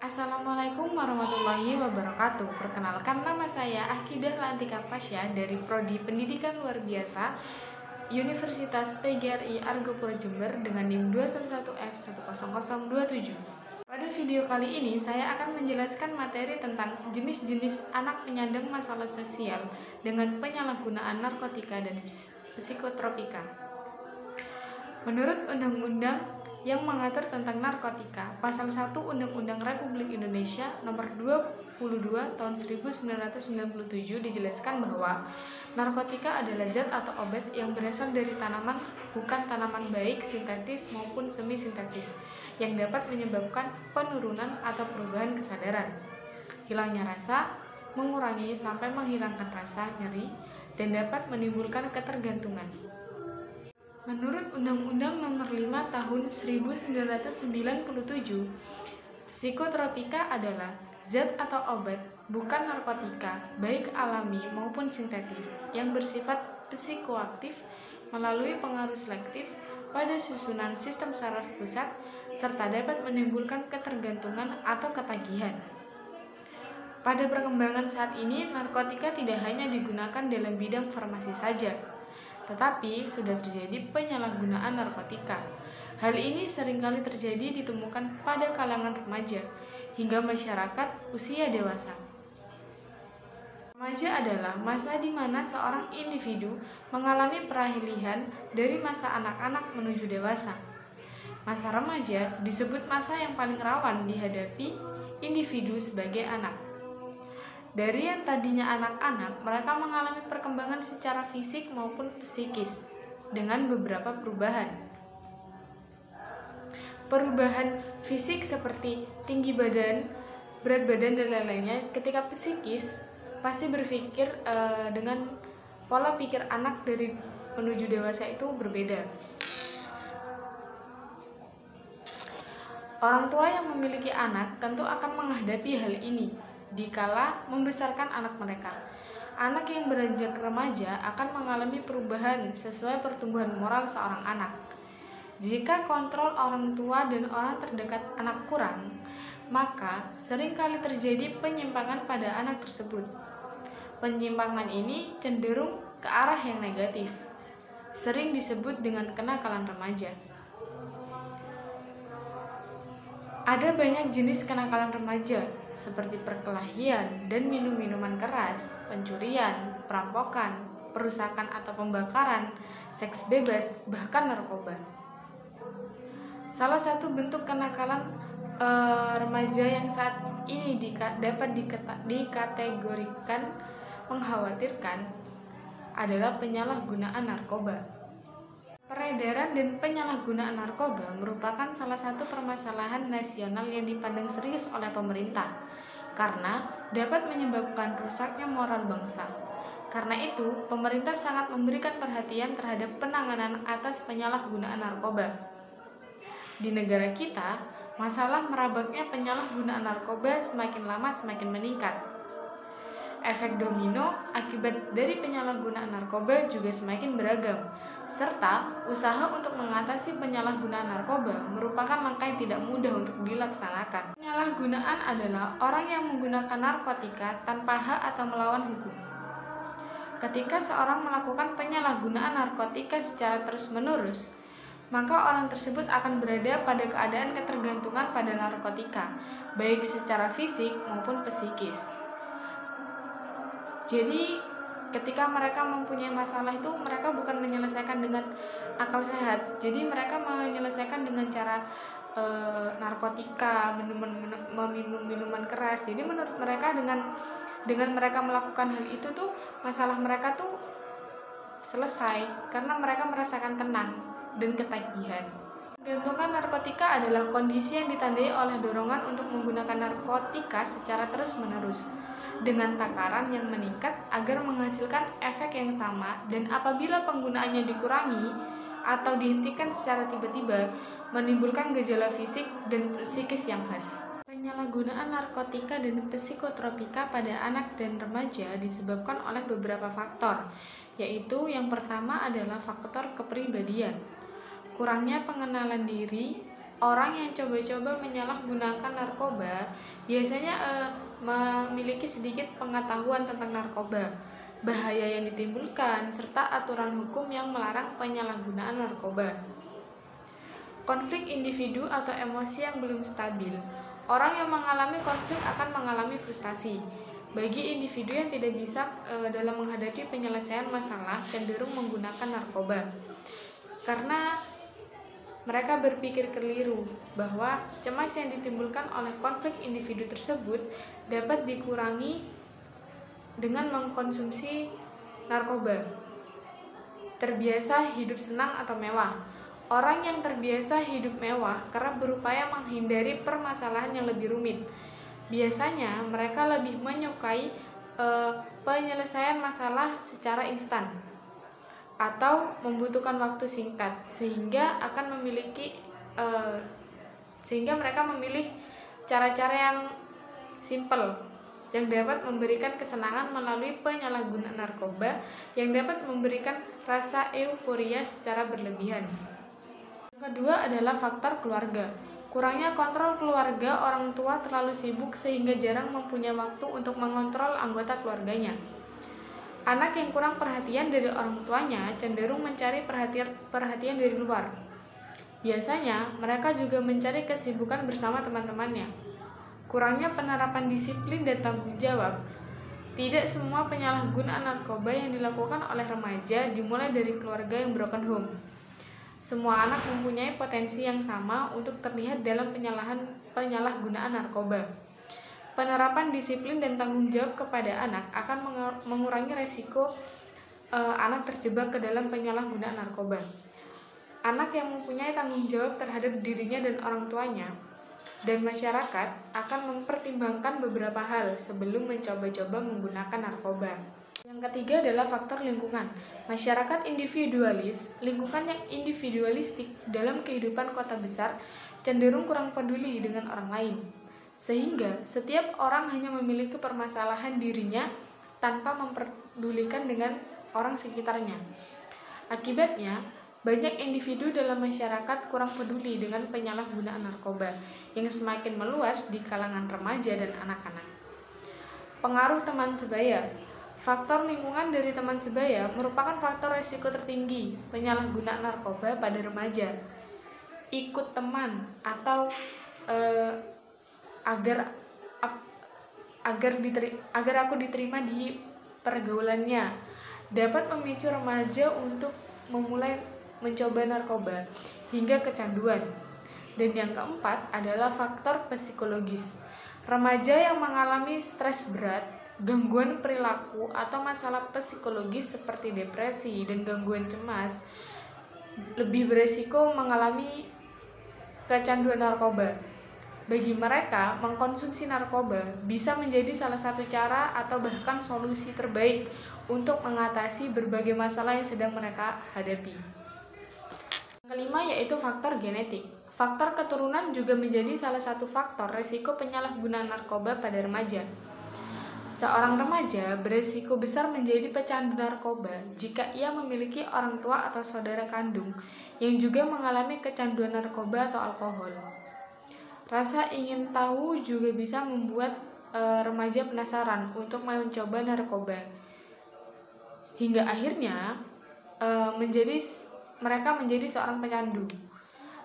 Assalamualaikum warahmatullahi wabarakatuh. Perkenalkan, nama saya Akidah Lantika Pasya dari Prodi Pendidikan Luar Biasa Universitas PGRI Argopuro Jember dengan NIM 211F10027. Pada video kali ini saya akan menjelaskan materi tentang jenis-jenis anak penyandang masalah sosial dengan penyalahgunaan narkotika dan psikotropika. Menurut Undang-Undang yang mengatur tentang narkotika, Pasal 1 Undang-Undang Republik Indonesia Nomor 22 Tahun 1997 dijelaskan bahwa narkotika adalah zat atau obat yang berasal dari tanaman, bukan tanaman baik sintetis maupun semi sintetis, yang dapat menyebabkan penurunan atau perubahan kesadaran, hilangnya rasa, mengurangi sampai menghilangkan rasa nyeri, dan dapat menimbulkan ketergantungan. Menurut Undang-Undang Nomor 5 Tahun 1997, psikotropika adalah zat atau obat, bukan narkotika, baik alami maupun sintetis, yang bersifat psikoaktif melalui pengaruh selektif pada susunan sistem saraf pusat, serta dapat menimbulkan ketergantungan atau ketagihan. Pada perkembangan saat ini, narkotika tidak hanya digunakan dalam bidang farmasi saja, tetapi sudah terjadi penyalahgunaan narkotika. Hal ini seringkali terjadi ditemukan pada kalangan remaja hingga masyarakat usia dewasa. Remaja adalah masa di mana seorang individu mengalami peralihan dari masa anak-anak menuju dewasa. Masa remaja disebut masa yang paling rawan dihadapi individu sebagai anak. Dari yang tadinya anak-anak, mereka mengalami perkembangan secara fisik maupun psikis dengan beberapa perubahan. Perubahan fisik seperti tinggi badan, berat badan, dan lain-lainnya. Ketika psikis, pasti berpikir dengan pola pikir anak dari menuju dewasa itu berbeda. Orang tua yang memiliki anak tentu akan menghadapi hal ini dikala membesarkan anak mereka. Anak yang beranjak remaja akan mengalami perubahan sesuai pertumbuhan moral seorang anak. Jika kontrol orang tua dan orang terdekat anak kurang, maka seringkali terjadi penyimpangan pada anak tersebut. Penyimpangan ini cenderung ke arah yang negatif, sering disebut dengan kenakalan remaja. Ada banyak jenis kenakalan remaja, seperti perkelahian dan minum-minuman keras, pencurian, perampokan, perusakan atau pembakaran, seks bebas, bahkan narkoba. Salah satu bentuk kenakalan remaja yang saat ini dapat dikategorikan mengkhawatirkan adalah penyalahgunaan narkoba. Peredaran dan penyalahgunaan narkoba merupakan salah satu permasalahan nasional yang dipandang serius oleh pemerintah, karena dapat menyebabkan rusaknya moral bangsa. Karena itu, pemerintah sangat memberikan perhatian terhadap penanganan atas penyalahgunaan narkoba. Di negara kita, masalah merabaknya penyalahgunaan narkoba semakin lama semakin meningkat. Efek domino akibat dari penyalahgunaan narkoba juga semakin beragam, serta usaha untuk mengatasi penyalahgunaan narkoba merupakan langkah yang tidak mudah untuk dilaksanakan. Penyalahgunaan adalah orang yang menggunakan narkotika tanpa hak atau melawan hukum. Ketika seorang melakukan penyalahgunaan narkotika secara terus-menerus, maka orang tersebut akan berada pada keadaan ketergantungan pada narkotika, baik secara fisik maupun psikis. Jadi, ketika mereka mempunyai masalah itu, mereka bukan menyelesaikan dengan akal sehat. Jadi mereka menyelesaikan dengan cara narkotika, meminum minuman keras. Jadi menurut mereka dengan mereka melakukan hal itu tuh masalah mereka tuh selesai karena mereka merasakan tenang dan ketagihan. Ketergantungan narkotika adalah kondisi yang ditandai oleh dorongan untuk menggunakan narkotika secara terus-menerus dengan takaran yang meningkat agar menghasilkan efek yang sama, dan apabila penggunaannya dikurangi atau dihentikan secara tiba-tiba menimbulkan gejala fisik dan psikis yang khas. Penyalahgunaan narkotika dan psikotropika pada anak dan remaja disebabkan oleh beberapa faktor, yaitu yang pertama adalah faktor kepribadian, kurangnya pengenalan diri, orang yang coba-coba menyalahgunakan narkoba biasanya memiliki sedikit pengetahuan tentang narkoba, bahaya yang ditimbulkan, serta aturan hukum yang melarang penyalahgunaan narkoba. Konflik individu atau emosi yang belum stabil. Orang yang mengalami konflik akan mengalami frustasi. Bagi individu yang tidak bisa dalam menghadapi penyelesaian masalah, cenderung menggunakan narkoba. Karena mereka berpikir keliru bahwa cemas yang ditimbulkan oleh konflik individu tersebut dapat dikurangi dengan mengkonsumsi narkoba. Terbiasa hidup senang atau mewah. Orang yang terbiasa hidup mewah kerap berupaya menghindari permasalahan yang lebih rumit. Biasanya mereka lebih menyukai penyelesaian masalah secara instan atau membutuhkan waktu singkat, sehingga mereka memilih cara-cara yang simple yang dapat memberikan kesenangan melalui penyalahgunaan narkoba yang dapat memberikan rasa euforia secara berlebihan. Yang kedua adalah faktor keluarga. Kurangnya kontrol keluarga, orang tua terlalu sibuk sehingga jarang mempunyai waktu untuk mengontrol anggota keluarganya. Anak yang kurang perhatian dari orang tuanya cenderung mencari perhatian dari luar. Biasanya, mereka juga mencari kesibukan bersama teman-temannya. Kurangnya penerapan disiplin dan tanggung jawab. Tidak semua penyalahgunaan narkoba yang dilakukan oleh remaja dimulai dari keluarga yang broken home. Semua anak mempunyai potensi yang sama untuk terlihat dalam penyalahgunaan narkoba. Penerapan disiplin dan tanggung jawab kepada anak akan mengurangi resiko anak terjebak ke dalam penyalahgunaan narkoba. Anak yang mempunyai tanggung jawab terhadap dirinya dan orang tuanya dan masyarakat akan mempertimbangkan beberapa hal sebelum mencoba-coba menggunakan narkoba. Yang ketiga adalah faktor lingkungan. Masyarakat individualis, lingkungan yang individualistik dalam kehidupan kota besar cenderung kurang peduli dengan orang lain. Sehingga setiap orang hanya memiliki permasalahan dirinya tanpa memperdulikan dengan orang sekitarnya. Akibatnya, banyak individu dalam masyarakat kurang peduli dengan penyalahgunaan narkoba yang semakin meluas di kalangan remaja dan anak-anak. Pengaruh teman sebaya. Faktor lingkungan dari teman sebaya merupakan faktor risiko tertinggi penyalahgunaan narkoba pada remaja. Ikut teman atau agar aku diterima di pergaulannya dapat memicu remaja untuk memulai mencoba narkoba hingga kecanduan. Dan yang keempat adalah faktor psikologis. Remaja yang mengalami stres berat, gangguan perilaku atau masalah psikologis seperti depresi dan gangguan cemas lebih beresiko mengalami kecanduan narkoba. Bagi mereka, mengkonsumsi narkoba bisa menjadi salah satu cara atau bahkan solusi terbaik untuk mengatasi berbagai masalah yang sedang mereka hadapi. Yang kelima yaitu faktor genetik. Faktor keturunan juga menjadi salah satu faktor risiko penyalahgunaan narkoba pada remaja. Seorang remaja berisiko besar menjadi pecandu narkoba jika ia memiliki orang tua atau saudara kandung yang juga mengalami kecanduan narkoba atau alkohol. Rasa ingin tahu juga bisa membuat remaja penasaran untuk mencoba narkoba. Hingga akhirnya mereka menjadi seorang pecandu.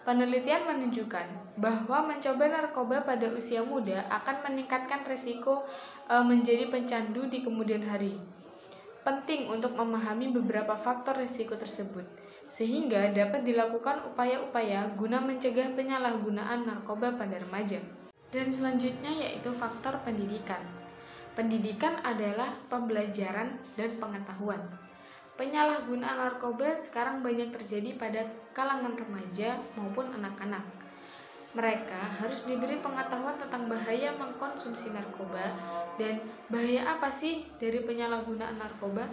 Penelitian menunjukkan bahwa mencoba narkoba pada usia muda akan meningkatkan risiko menjadi pecandu di kemudian hari. Penting untuk memahami beberapa faktor risiko tersebut, sehingga dapat dilakukan upaya-upaya guna mencegah penyalahgunaan narkoba pada remaja. Dan selanjutnya yaitu faktor pendidikan. Pendidikan adalah pembelajaran dan pengetahuan. Penyalahgunaan narkoba sekarang banyak terjadi pada kalangan remaja maupun anak-anak. Mereka harus diberi pengetahuan tentang bahaya mengkonsumsi narkoba dan bahaya apa sih dari penyalahgunaan narkoba.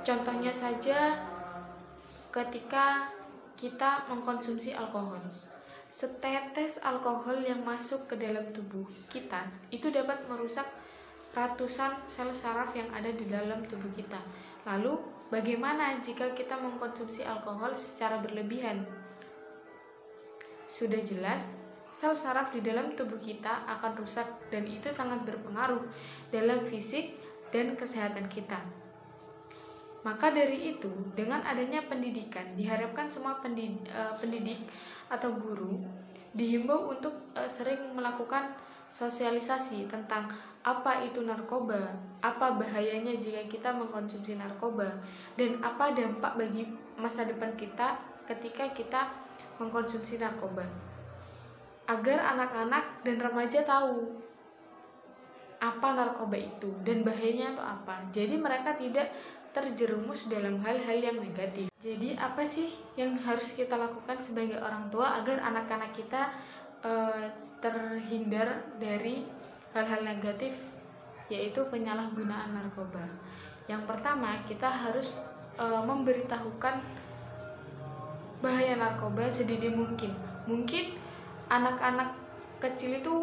Contohnya saja ketika kita mengkonsumsi alkohol. Setetes alkohol yang masuk ke dalam tubuh kita itu dapat merusak ratusan sel saraf yang ada di dalam tubuh kita. Lalu, bagaimana jika kita mengkonsumsi alkohol secara berlebihan? sudah jelas sel saraf di dalam tubuh kita akan rusak dan itu sangat berpengaruh dalam fisik dan kesehatan kita. Maka dari itu, dengan adanya pendidikan, diharapkan semua pendidik atau guru dihimbau untuk sering melakukan sosialisasi tentang apa itu narkoba, apa bahayanya jika kita mengkonsumsi narkoba, dan apa dampak bagi masa depan kita ketika kita mengkonsumsi narkoba. Agar anak-anak dan remaja tahu apa narkoba itu dan bahayanya itu apa. Jadi mereka tidak terjerumus dalam hal-hal yang negatif. Jadi apa sih yang harus kita lakukan sebagai orang tua agar anak-anak kita terhindar dari hal-hal negatif, yaitu penyalahgunaan narkoba. Yang pertama, kita harus memberitahukan bahaya narkoba sedini mungkin. Mungkin anak-anak kecil itu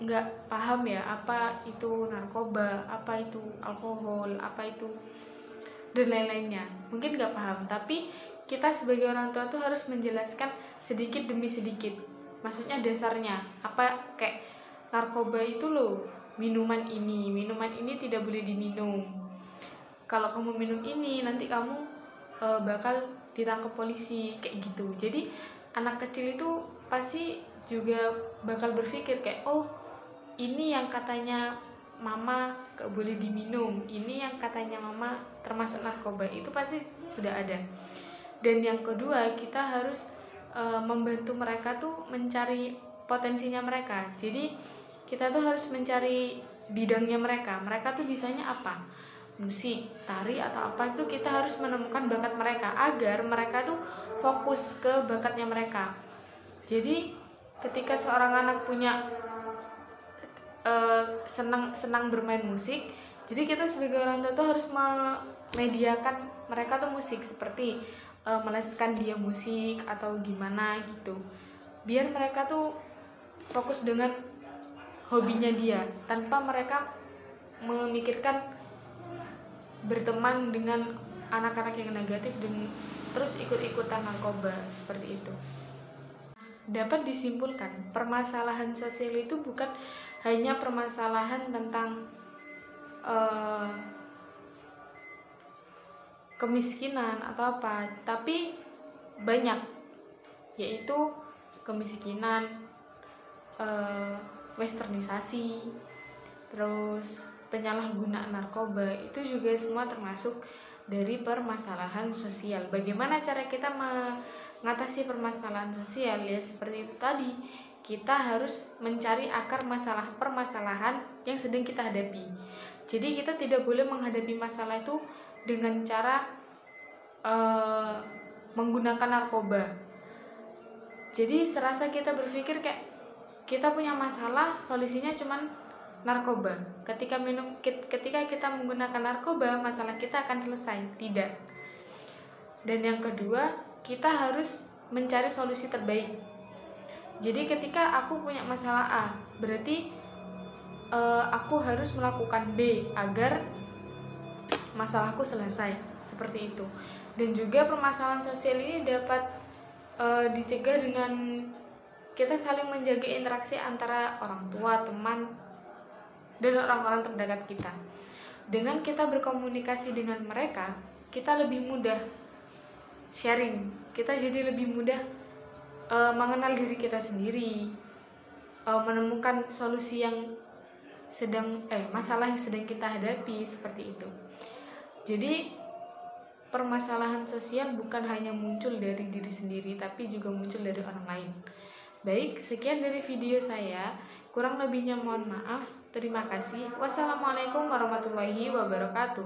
nggak paham ya apa itu narkoba, apa itu alkohol, apa itu dan lain-lainnya. Mungkin nggak paham, tapi kita sebagai orang tua tuh harus menjelaskan sedikit demi sedikit. Maksudnya dasarnya apa, kayak narkoba itu loh, minuman ini tidak boleh diminum. Kalau kamu minum ini nanti kamu bakal ditangkap polisi, kayak gitu. Jadi anak kecil itu pasti juga bakal berpikir kayak, oh ini yang katanya mama gak boleh diminum, ini yang katanya mama termasuk narkoba, itu pasti sudah ada. Dan yang kedua, kita harus membantu mereka tuh mencari potensinya mereka. Jadi kita tuh harus mencari bidangnya mereka tuh bisanya apa, musik, tari atau apa, itu kita harus menemukan bakat mereka agar mereka tuh fokus ke bakatnya mereka. Jadi ketika seorang anak punya senang bermain musik, jadi kita sebagai orang tua tuh harus memediakan mereka tuh musik, seperti meleskan dia musik atau gimana gitu, biar mereka tuh fokus dengan hobinya dia tanpa mereka memikirkan berteman dengan anak-anak yang negatif dan terus ikut-ikutan narkoba seperti itu. Dapat disimpulkan, permasalahan sosial itu bukan hanya permasalahan tentang kemiskinan atau apa, tapi banyak, yaitu kemiskinan, westernisasi, terus penyalahgunaan narkoba, itu juga semua termasuk dari permasalahan sosial. Bagaimana cara kita mengatasi permasalahan sosial? Ya seperti itu tadi, kita harus mencari akar permasalahan yang sedang kita hadapi. Jadi kita tidak boleh menghadapi masalah itu dengan cara menggunakan narkoba. Jadi serasa kita berpikir kayak kita punya masalah, solusinya cuman narkoba. Ketika kita menggunakan narkoba, masalah kita akan selesai. Tidak. Dan yang kedua, kita harus mencari solusi terbaik. Jadi ketika aku punya masalah A, berarti aku harus melakukan B agar masalahku selesai, seperti itu. Dan juga permasalahan sosial ini dapat dicegah dengan kita saling menjaga interaksi antara orang tua, teman, dan orang-orang terdekat kita. Dengan kita berkomunikasi dengan mereka, kita lebih mudah sharing, kita jadi lebih mudah mengenal diri kita sendiri, menemukan solusi yang masalah yang sedang kita hadapi, seperti itu. Jadi permasalahan sosial bukan hanya muncul dari diri sendiri, tapi juga muncul dari orang lain. Baik, sekian dari video saya. Kurang lebihnya mohon maaf. Terima kasih. Wassalamualaikum warahmatullahi wabarakatuh.